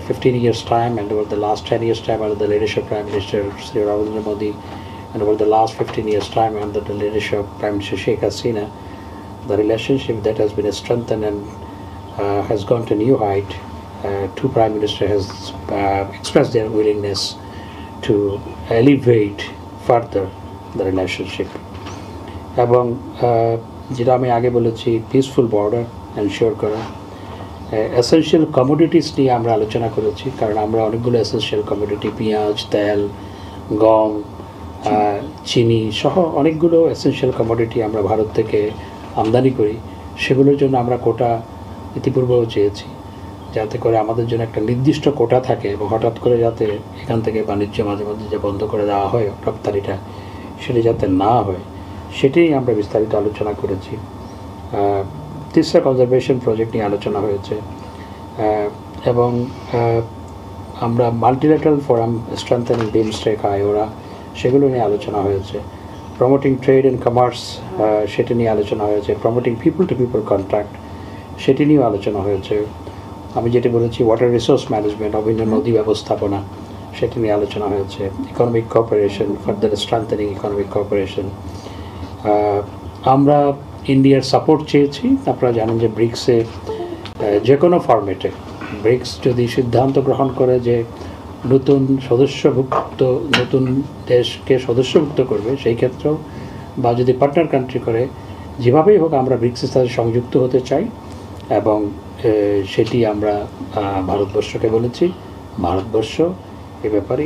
15 years' time and over the last 10 years' time under the leadership of Prime Minister Sri Narendra Modi, and over the last 15 years' time under the leadership of Prime Minister Sheikh Hasina, the relationship that has been strengthened and has gone to new height. Two Prime Ministers has expressed their willingness to elevate further the relationship. এবং যেটা আমি আগে বলেছি, peaceful border ensure করা, essential commodities নিয়ে আমরা আলোচনা করেছি, কারণ আমরা অনেকগুলো এসেনশিয়াল কমোডিটি, পেঁয়াজ, তেল, গম, চিনি সহ অনেকগুলো এসেনশিয়াল কমোডিটি আমরা ভারত থেকে আমদানি করি। সেগুলোর জন্য আমরা কোটা ইতিপূর্বেও চেয়েছি, যাতে করে আমাদের জন্য একটা নির্দিষ্ট কোটা থাকে এবং হঠাৎ করে যাতে এখান থেকে বাণিজ্য মাঝে মাঝে যে বন্ধ করে দেওয়া হয় রপ্তানিটা, সেটি যাতে না হয়, সেটাই আমরা বিস্তারিত আলোচনা করেছি। তিস্তা কনজারভেশন প্রজেক্ট নিয়ে আলোচনা হয়েছে এবং আমরা multilateral forum strengthening BIMSTEC IORA সেগুলো নিয়ে আলোচনা হয়েছে। প্রমোটিং ট্রেড অ্যান্ড কমার্স সেটি নিয়ে আলোচনা হয়েছে। Promoting people to people contract সেটি নিয়েও আলোচনা হয়েছে। আমি যেটি বলেছি ওয়াটার রিসোর্স ম্যানেজমেন্ট, অভিন্ন নদী ব্যবস্থাপনা, সেটি নিয়ে আলোচনা হয়েছে। Economic cooperation, further strengthening economic cooperation. আমরা ইন্ডিয়ার সাপোর্ট চেয়েছি। আপনারা জানেন যে ব্রিক্সে যে কোনো ফরম্যাটে ব্রিক্স যদি সিদ্ধান্ত গ্রহণ করে যে নতুন দেশকে সদস্যভুক্ত করবে, সেই ক্ষেত্রেও বা যদি পার্টনার কান্ট্রি করে, যেভাবেই হোক আমরা ব্রিক্সের সাথে সংযুক্ত হতে চাই এবং সেটি আমরা ভারতবর্ষকে বলেছি। ভারতবর্ষ এ ব্যাপারে